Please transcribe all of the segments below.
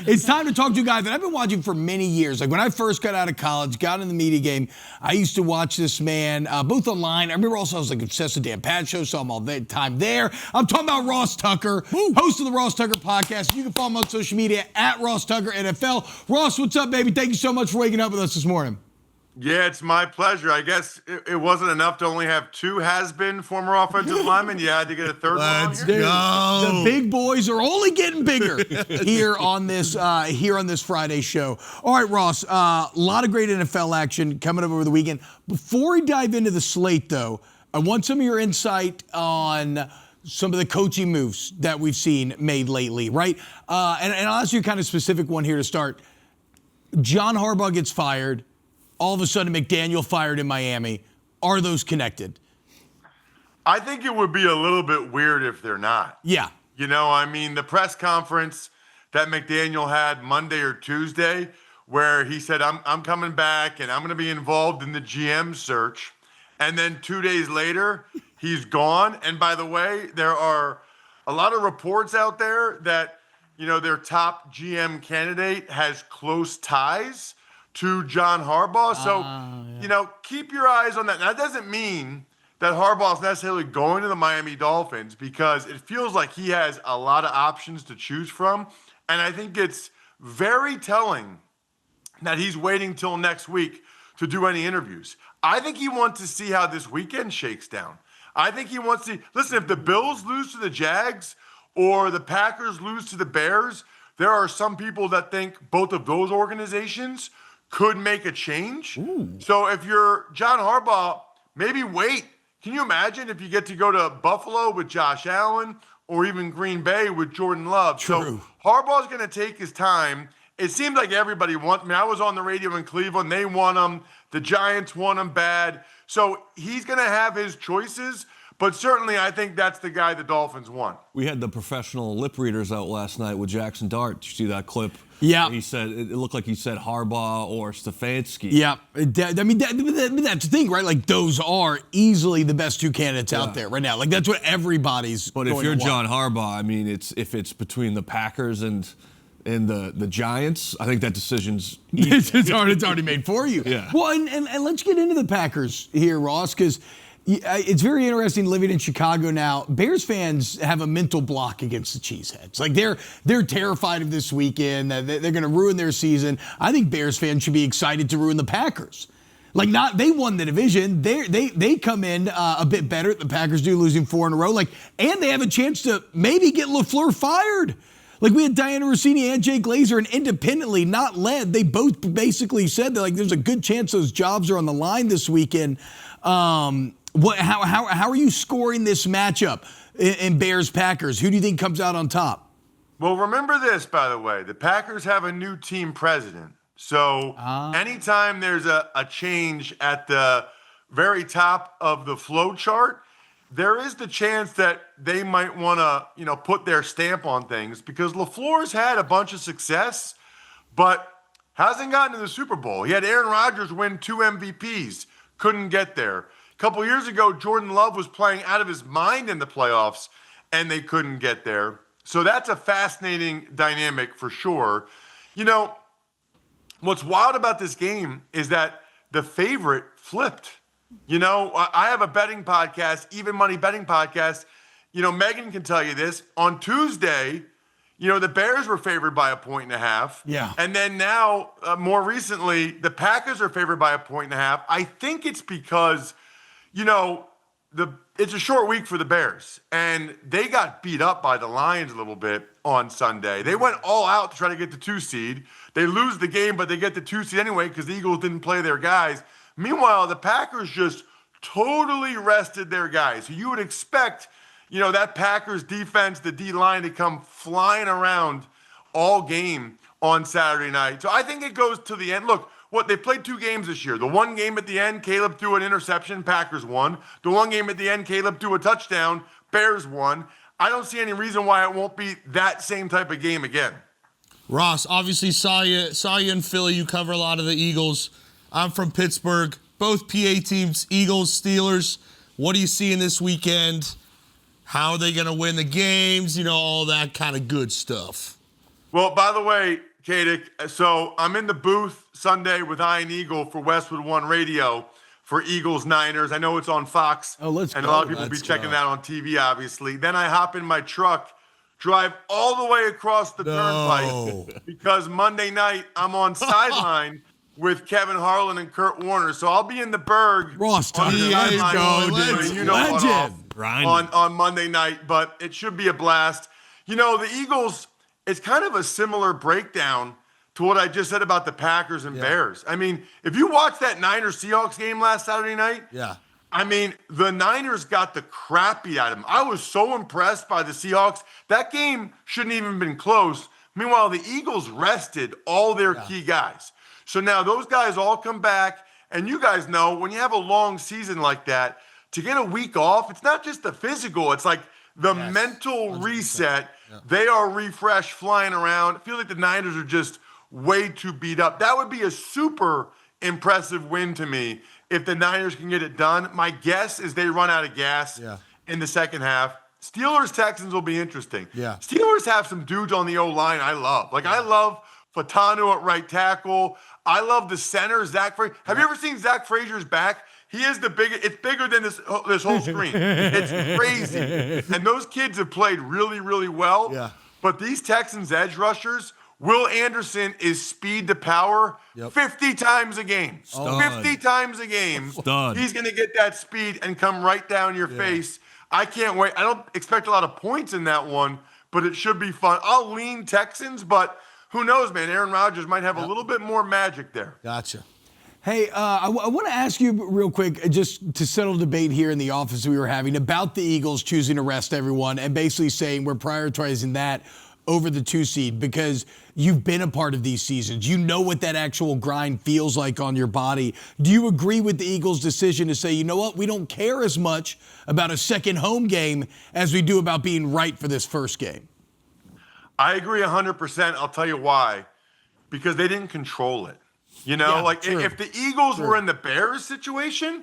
It's time to talk to a guy that I've been watching for many years. Like when I first got out of college, got in the media game, I used to watch this man both online. I remember also I was like obsessed with Dan Pat show, saw him all the time there. I'm talking about Ross Tucker, host of the Ross Tucker podcast. You can follow him on social media at Ross Tucker NFL. Ross, what's up, baby? Thank you so much for waking up with us this morning. Yeah, it's my pleasure. I guess it wasn't enough to only have two has-been former offensive linemen. You had to get a third one on here. The big boys are only getting bigger here on this Friday show. All right, Ross, a lot of great NFL action coming up over the weekend. Before we dive into the slate, though, I want some of your insight on some of the coaching moves that we've seen made lately, right? And I'll ask you a kind of specific one here to start. John Harbaugh gets fired. All of a sudden, McDaniel fired in Miami. Are those connected? I think it would be a little bit weird if they're not. Yeah. You know, I mean, the press conference that McDaniel had Monday or Tuesday, where he said, I'm coming back and I'm going to be involved in the GM search. And then 2 days later, he's gone. And by the way, there are a lot of reports out there that, you know, their top GM candidate has close ties to John Harbaugh. So, you know, keep your eyes on that. Now, that doesn't mean that Harbaugh's necessarily going to the Miami Dolphins, because it feels like he has a lot of options to choose from. And I think it's very telling that he's waiting till next week to do any interviews. I think he wants to see how this weekend shakes down. I think he wants to, listen, if the Bills lose to the Jags or the Packers lose to the Bears, there are some people that think both of those organizations could make a change. Ooh. So if you're John Harbaugh, maybe wait. Can you imagine if you get to go to Buffalo with Josh Allen or even Green Bay with Jordan Love? True. So Harbaugh's going to take his time. It seems like everybody wants me. I was on the radio in Cleveland. They want him. The Giants want him bad. So he's going to have his choices. But certainly, I think that's the guy the Dolphins want. We had the professional lip readers out last night with Jackson Dart. Did you see that clip? Yeah. He said it looked like he said Harbaugh or Stefanski. Yeah. I mean, that's the thing, right? Like, those are easily the best two candidates out there right now. Like, that's what everybody's But going if you're to want. John Harbaugh, I mean, if it's between the Packers and the Giants, I think that decision's easy. it's already made for you. Yeah. Well, and let's get into the Packers here, Ross, because it's very interesting living in Chicago now. Bears fans have a mental block against the Cheeseheads. Like they're terrified of this weekend. They're going to ruin their season. I think Bears fans should be excited to ruin the Packers. Like they won the division. They come in a bit better. The Packers do, losing 4 in a row. And they have a chance to maybe get LaFleur fired. Like we had Diana Rossini and Jay Glazer, and independently, not led, they both basically said that there's a good chance those jobs are on the line this weekend. How are you scoring this matchup in Bears-Packers? Who do you think comes out on top? Well, remember this, by the way. The Packers have a new team president. So anytime there's a change at the very top of the flow chart, there is the chance that they might want to, put their stamp on things, because LaFleur's had a bunch of success, but hasn't gotten to the Super Bowl. He had Aaron Rodgers win 2 MVPs, couldn't get there. A couple years ago, Jordan Love was playing out of his mind in the playoffs, and they couldn't get there. So that's a fascinating dynamic for sure. What's wild about this game is that the favorite flipped. I have a betting podcast, Even Money Betting Podcast. Megan can tell you this. On Tuesday, the Bears were favored by 1.5. Yeah. And then now, more recently, the Packers are favored by 1.5. I think it's because, it's a short week for the Bears, and they got beat up by the Lions a little bit on Sunday. They went all out to try to get the 2 seed. They lose the game, but they get the 2 seed anyway because the Eagles didn't play their guys. Meanwhile, the Packers just totally rested their guys. So you would expect, that Packers defense, the D-line, to come flying around all game on Saturday night. So I think it goes to the end. Look, they played 2 games this year. The one game at the end, Caleb threw an interception, Packers won. The one game at the end, Caleb threw a touchdown, Bears won. I don't see any reason why it won't be that same type of game again. Ross, obviously saw you in Philly. You cover a lot of the Eagles. I'm from Pittsburgh. Both PA teams, Eagles, Steelers. What are you seeing this weekend? How are they going to win the games? All that kind of good stuff. Well, by the way, Kadick, so I'm in the booth Sunday with Ian Eagle for Westwood One Radio for Eagles Niners. I know it's on Fox. Oh, let's and go. a lot of people will be checking that on TV, obviously. Then I hop in my truck, drive all the way across the turnpike because Monday night I'm on sideline with Kevin Harlan and Kurt Warner. So I'll be in the Berg. Ross on the Tucker, let's sideline go, with, dude. you know what, Legend. on Monday night, but it should be a blast. You know, the Eagles, it's kind of a similar breakdown to what I just said about the Packers and Bears. I mean, if you watch that Niners-Seahawks game last Saturday night, I mean, the Niners got the crap beat out of them. I was so impressed by the Seahawks. That game shouldn't even been close. Meanwhile, the Eagles rested all their key guys. So now those guys all come back, and you guys know when you have a long season like that, to get a week off, it's not just the physical, it's like the mental 100%. Reset. They are refreshed, flying around. I feel like the Niners are just way too beat up. That would be a super impressive win to me if the Niners can get it done. My guess is they run out of gas in the second half. Steelers-Texans will be interesting. Steelers have some dudes on the O-line I love. Like, I love Fatanu at right tackle. I love the center, Zach Frazier. Have you ever seen Zach Frazier's back? He is the biggest. It's bigger than this whole screen. It's crazy. And those kids have played really, really well. But these Texans edge rushers, Will Anderson is speed to power 50 times a game. 50 times a game. He's going to get that speed and come right down your face. I can't wait. I don't expect a lot of points in that one, but it should be fun. I'll lean Texans, but who knows, man? Aaron Rodgers might have a little bit more magic there. Gotcha. Hey, I want to ask you real quick, just to settle debate here in the office we were having about the Eagles choosing to rest everyone and basically saying we're prioritizing that over the 2 seed because you've been a part of these seasons. You know what that actual grind feels like on your body. Do you agree with the Eagles' decision to say, you know what, we don't care as much about a second home game as we do about being right for this first game? I agree 100%. I'll tell you why. Because they didn't control it. You know, if the Eagles were in the Bears situation,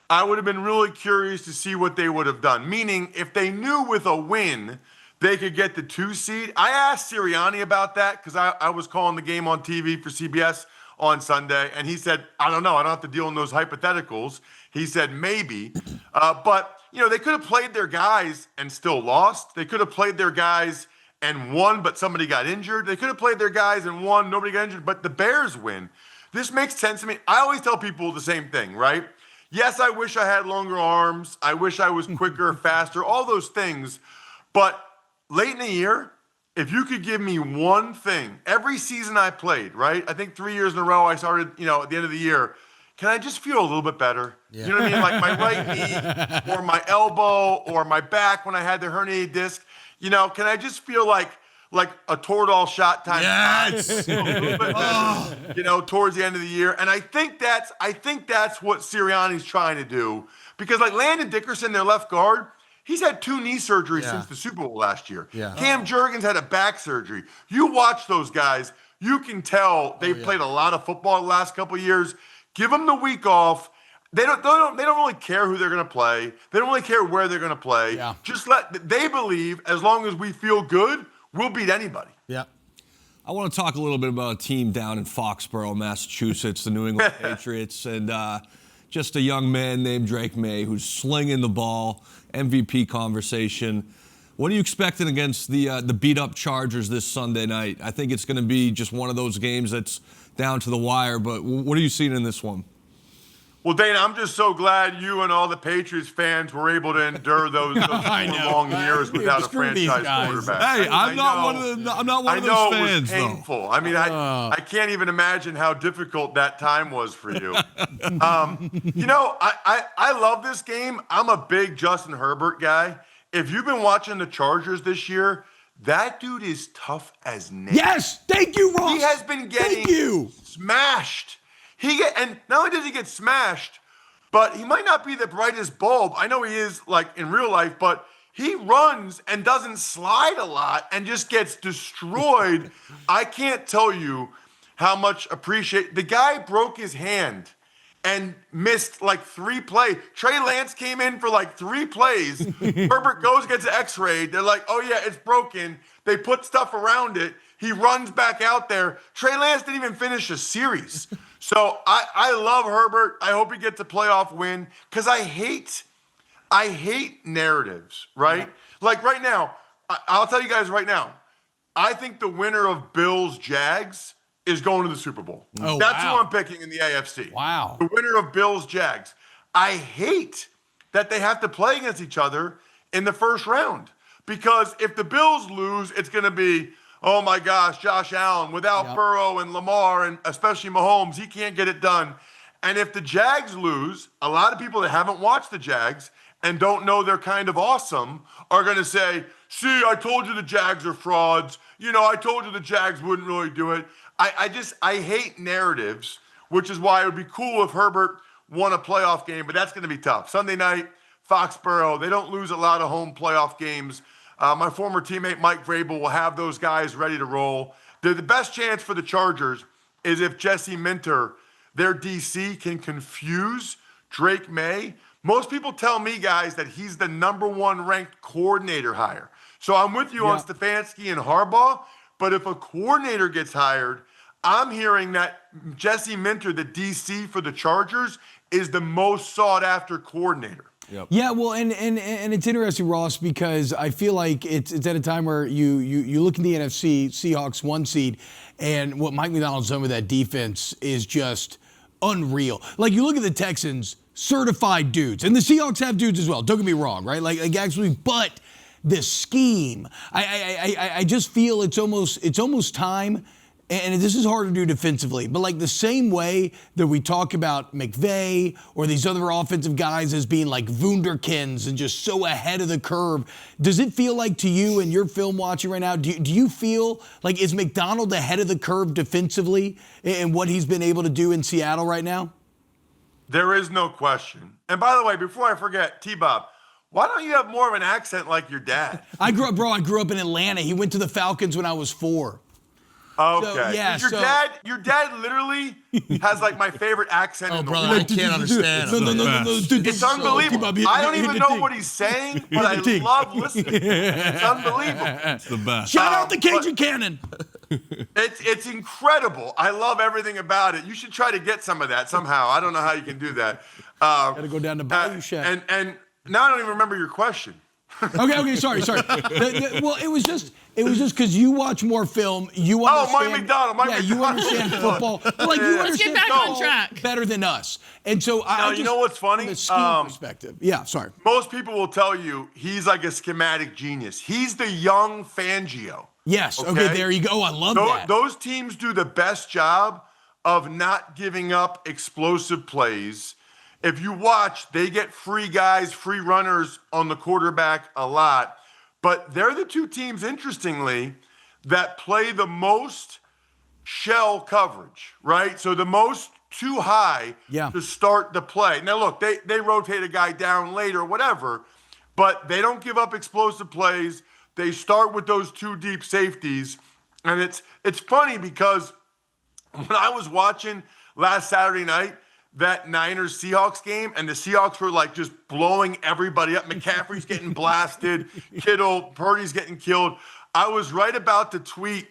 I would have been really curious to see what they would have done. Meaning, if they knew with a win they could get the 2 seed. I asked Sirianni about that because I was calling the game on TV for CBS on Sunday, and he said, I don't know. I don't have to deal in those hypotheticals. He said maybe. But, you know, they could have played their guys and still lost. They could have played their guys and won, but somebody got injured. They could have played their guys and won, nobody got injured, but the Bears win. This makes sense to me. I always tell people the same thing, right? Yes, I wish I had longer arms. I wish I was quicker, faster, all those things. But late in the year, if you could give me one thing, every season I played, right? I think 3 years in a row I started, you know, at the end of the year. Can I just feel a little bit better? You know what I mean? Like my right knee or my elbow or my back when I had the herniated disc. You know, can I just feel like a Toradol shot time? Yes. A little bit better, you know, towards the end of the year. And I think that's what Sirianni's trying to do. Because like Landon Dickerson, their left guard, he's had 2 knee surgeries since the Super Bowl last year. Cam Jurgens had a back surgery. You watch those guys, you can tell they've played a lot of football the last couple of years. Give them the week off. They don't really care who they're going to play. They don't really care where they're going to play. Just they believe as long as we feel good, we'll beat anybody. I want to talk a little bit about a team down in Foxborough, Massachusetts, the New England Patriots, and just a young man named Drake May who's slinging the ball, MVP conversation. What are you expecting against the beat-up Chargers this Sunday night? I think it's going to be just one of those games that's down to the wire, but what are you seeing in this one? Well, Dana, I'm just so glad you and all the Patriots fans were able to endure those long years without a franchise quarterback. Hey, I'm not one of those fans, though. It was painful. Though. I mean, I can't even imagine how difficult that time was for you. You know, I love this game. I'm a big Justin Herbert guy. If you've been watching the Chargers this year, that dude is tough as nails. Yes, thank you, Ross. He has been getting smashed. And not only does he get smashed, but he might not be the brightest bulb. I know he is, like, in real life, but he runs and doesn't slide a lot and just gets destroyed. I can't tell you how much the guy broke his hand and missed like 3 plays. Trey Lance came in for like 3 plays. Herbert goes, gets an x-ray. They're like, oh yeah, it's broken. They put stuff around it. He runs back out there. Trey Lance didn't even finish a series. So I love Herbert. I hope he gets a playoff win because I hate narratives, right? Yeah. Like right now, I'll tell you guys right now, I think the winner of Bills-Jags is going to the Super Bowl. Oh, That's wow. who I'm picking in the AFC. Wow. The winner of Bills-Jags. I hate that they have to play against each other in the first round because if the Bills lose, it's going to be, oh my gosh, Josh Allen without Burrow and Lamar and especially Mahomes, he can't get it done. And if the Jags lose, a lot of people that haven't watched the Jags and don't know they're kind of awesome are going to say, see, I told you the Jags are frauds. You know, I told you the Jags wouldn't really do it. I hate narratives, which is why it would be cool if Herbert won a playoff game, but that's going to be tough. Sunday night, Foxborough, they don't lose a lot of home playoff games. My former teammate Mike Vrabel will have those guys ready to roll. The best chance for the Chargers is if Jesse Minter, their DC, can confuse Drake May. Most people tell me, guys, that he's the #1 ranked coordinator hire. So I'm with you on Stefanski and Harbaugh, but if a coordinator gets hired, I'm hearing that Jesse Minter, the DC for the Chargers, is the most sought-after coordinator. Yep. Yeah, well, and it's interesting, Ross, because I feel like it's at a time where you look at the NFC, Seahawks 1 seed, and what Mike McDaniel's done with that defense is just unreal. Like, you look at the Texans, certified dudes, and the Seahawks have dudes as well. Don't get me wrong, right? Like actually, but the scheme, I just feel it's almost time. And this is hard to do defensively, but like the same way that we talk about McVay or these other offensive guys as being like wunderkinds and just so ahead of the curve, does it feel like to you and your film watching right now, do you feel like is McDonald ahead of the curve defensively in what he's been able to do in Seattle right now? There is no question. And by the way, before I forget, T-Bob, why don't you have more of an accent like your dad? I grew up in Atlanta. He went to the Falcons when I was 4. Okay. So, yeah, your dad literally has like my favorite accent in the brother, world. I can't understand him. No. It's unbelievable. I don't even know what he's saying, but I love listening. It's unbelievable. It's the best. Shout out the Cajun Cannon. It's incredible. I love everything about it. You should try to get some of that somehow. I don't know how you can do that. Gotta go down to Bayou Shack. And now I don't even remember your question. Okay, sorry. Well, it was just because you watch more film. You understand. Mike McDonald. You understand football. Like you Let's understand get back on track. better than us. And so you know what's funny? From a scheme perspective. Yeah, sorry. Most people will tell you he's like a schematic genius. He's the young Fangio. Yes. Okay, there you go. I love that. Those teams do the best job of not giving up explosive plays. If you watch, they get free guys, free runners on the quarterback a lot. But they're the two teams, interestingly, that play the most shell coverage, right? So the most too high to start the play. Now, look, they rotate a guy down late or whatever, but they don't give up explosive plays. They start with those 2 deep safeties. And it's funny because when I was watching last Saturday night, that Niners-Seahawks game, and the Seahawks were like just blowing everybody up. McCaffrey's getting blasted. Kittle, Purdy's getting killed. I was right about to tweet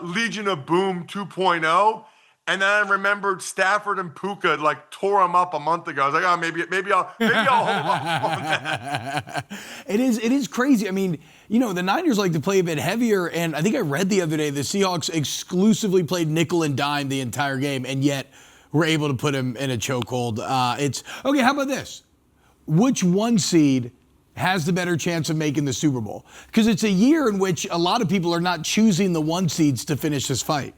Legion of Boom 2.0, and then I remembered Stafford and Puka like tore him up a month ago. I was like, maybe I'll hold off on that. It is crazy. I mean, the Niners like to play a bit heavier, and I think I read the other day the Seahawks exclusively played nickel and dime the entire game, and yet we're able to put him in a chokehold. Okay, how about this? Which 1 seed has the better chance of making the Super Bowl? Because it's a year in which a lot of people are not choosing the 1 seeds to finish this fight.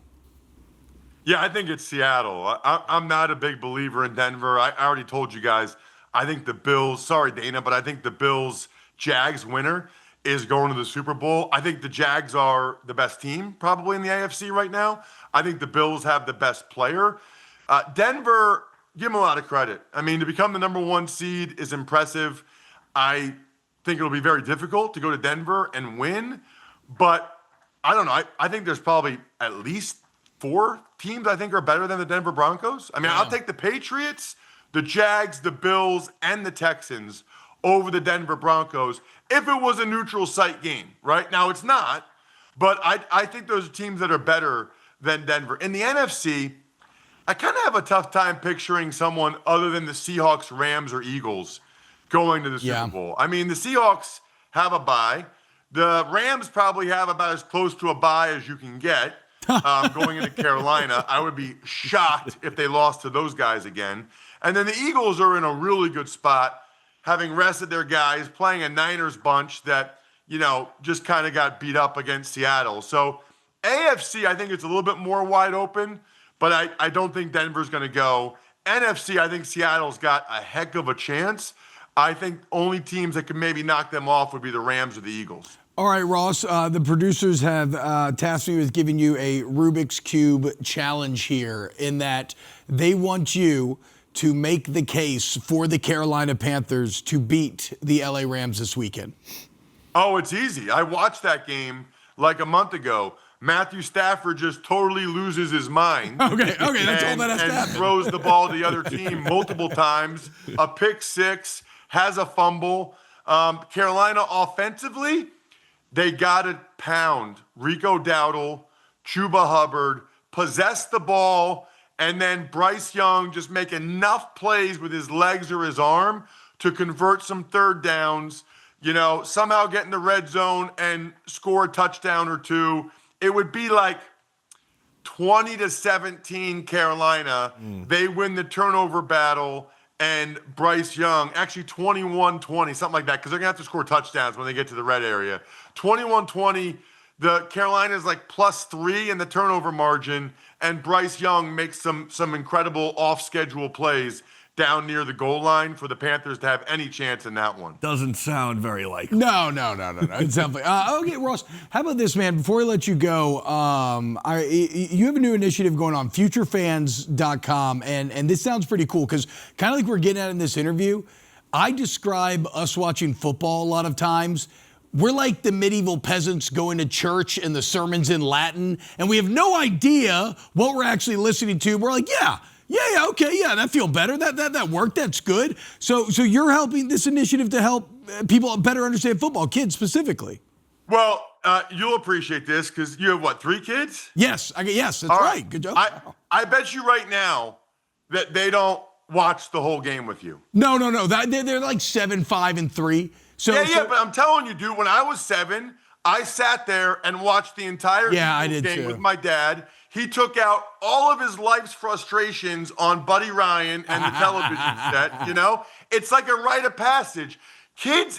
Yeah, I think it's Seattle. I'm not a big believer in Denver. I already told you guys, I think the Bills, sorry, Dana, but I think the Bills-Jags winner is going to the Super Bowl. I think the Jags are the best team probably in the AFC right now. I think the Bills have the best player. Denver, give them a lot of credit. I mean, to become the #1 seed is impressive. I think it'll be very difficult to go to Denver and win, but I don't know. I think there's probably at least 4 teams I think are better than the Denver Broncos. I mean, I'll take the Patriots, the Jags, the Bills, and the Texans over the Denver Broncos if it was a neutral site game, right? Now, it's not, but I think those are teams that are better than Denver. In the NFC, I kind of have a tough time picturing someone other than the Seahawks, Rams, or Eagles going to the Super Bowl. I mean, the Seahawks have a bye. The Rams probably have about as close to a bye as you can get going into Carolina. I would be shocked if they lost to those guys again. And then the Eagles are in a really good spot, having rested their guys, playing a Niners bunch that, just kind of got beat up against Seattle. So AFC, I think it's a little bit more wide open, but I don't think Denver's going to go. NFC, I think Seattle's got a heck of a chance. I think only teams that could maybe knock them off would be the Rams or the Eagles. All right, Ross, the producers have tasked me with giving you a Rubik's Cube challenge here in that they want you to make the case for the Carolina Panthers to beat the LA Rams this weekend. Oh, it's easy. I watched that game like a month ago. Matthew Stafford just totally loses his mind. Okay, that's all that has to happen. Throws the ball to the other team multiple times, a pick six, has a fumble. Carolina offensively, they got to pound Rico Dowdle, Chuba Hubbard, possess the ball, and then Bryce Young just make enough plays with his legs or his arm to convert some third downs, somehow get in the red zone and score a touchdown or two. It would be like 20-17 Carolina. They win the turnover battle, and Bryce Young, actually 21-20, something like that, because they're going to have to score touchdowns when they get to the red area. 21-20, the Carolina's like +3 in the turnover margin, and Bryce Young makes some incredible off-schedule plays down near the goal line for the Panthers to have any chance in that one. Doesn't sound very likely. No. It sounds like okay, Ross. How about this, man? Before I let you go, you have a new initiative going on, futurefans.com, and this sounds pretty cool because kind of like we're getting at in this interview. I describe us watching football a lot of times. We're like the medieval peasants going to church and the sermon's in Latin, and we have no idea what we're actually listening to. We're like, okay, that feel better. That worked. That's good. So you're helping this initiative to help people better understand football, kids specifically. Well, you'll appreciate this because you have 3 kids? Yes, that's All right. Good job. I bet you right now that they don't watch the whole game with you. No. They're like 7, 5, and 3. But I'm telling you, dude, when I was 7, I sat there and watched the entire game with my dad. He took out all of his life's frustrations on Buddy Ryan and the television set, It's like a rite of passage.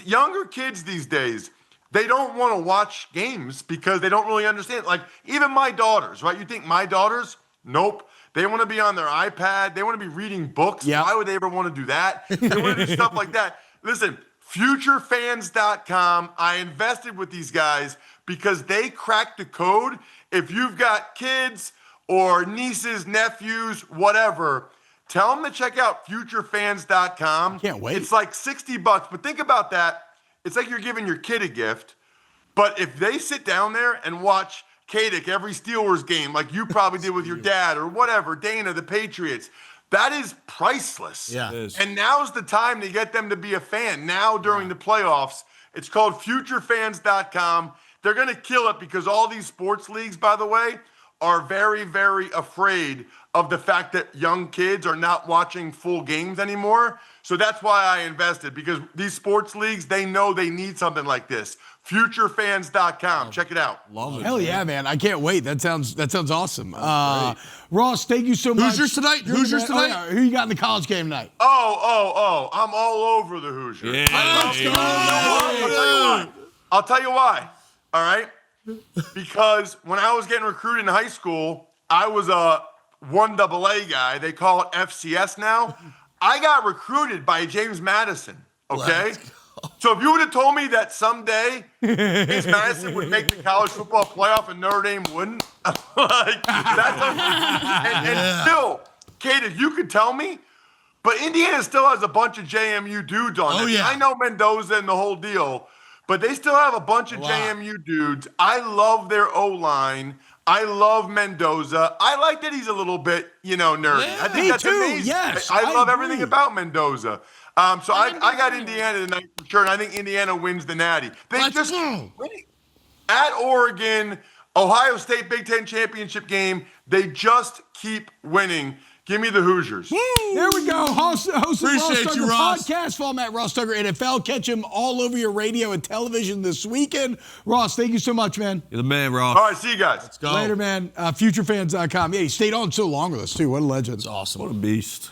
Younger kids these days, they don't want to watch games because they don't really understand. Like, even my daughters, right? You think my daughters? Nope. They want to be on their iPad. They want to be reading books. Yep. Why would they ever want to do that? They want to do stuff like that. Listen, futurefans.com, I invested with these guys because they cracked the code. If you've got kids or nieces, nephews, whatever, tell them to check out futurefans.com. Can't wait. It's like $60, but think about that. It's like you're giving your kid a gift. But if they sit down there and watch Kadick every Steelers game, like you probably did with your dad or whatever, Dana, the Patriots, that is priceless. Yeah. It is. And now's the time to get them to be a fan. Now during the playoffs, it's called futurefans.com. They're going to kill it because all these sports leagues, by the way, are very, very afraid of the fact that young kids are not watching full games anymore. So that's why I invested, because these sports leagues, they know they need something like this. Futurefans.com. Check it out. Love it. Hell yeah, man. I can't wait. That sounds awesome. Ross, thank you so much. Hoosiers tonight? Hoosiers tonight? yeah. Who you got in the college game tonight? Oh. I'm all over the Hoosiers. Yeah. I'll tell you why. All right? Because when I was getting recruited in high school, I was a 1AA guy. They call it FCS now. I got recruited by James Madison, okay? So if you would have told me that someday James Madison would make the college football playoff and Notre Dame wouldn't, like, and still, Kate, if you could tell me, but Indiana still has a bunch of JMU dudes on it. Yeah. I know Mendoza and the whole deal, but they still have a bunch of JMU dudes. I love their O-line. I love Mendoza. I like that he's a little bit, nerdy. Yeah, I think me that's too, amazing. yes, I love I everything agree. about Mendoza. So I got Indiana tonight for sure, and I think Indiana wins the Natty. They Let's just go. at Oregon, Ohio State Big Ten championship game. They just keep winning. Give me the Hoosiers. There we go. Host of Ross Appreciate Tucker you, Ross. podcast. Follow Matt Ross Tucker NFL. Catch him all over your radio and television this weekend. Ross, thank you so much, man. You're the man, Ross. All right, see you guys. Let's go. Later, man. Futurefans.com. Yeah, he stayed on so long with us, too. What a legend. It's awesome. What a beast.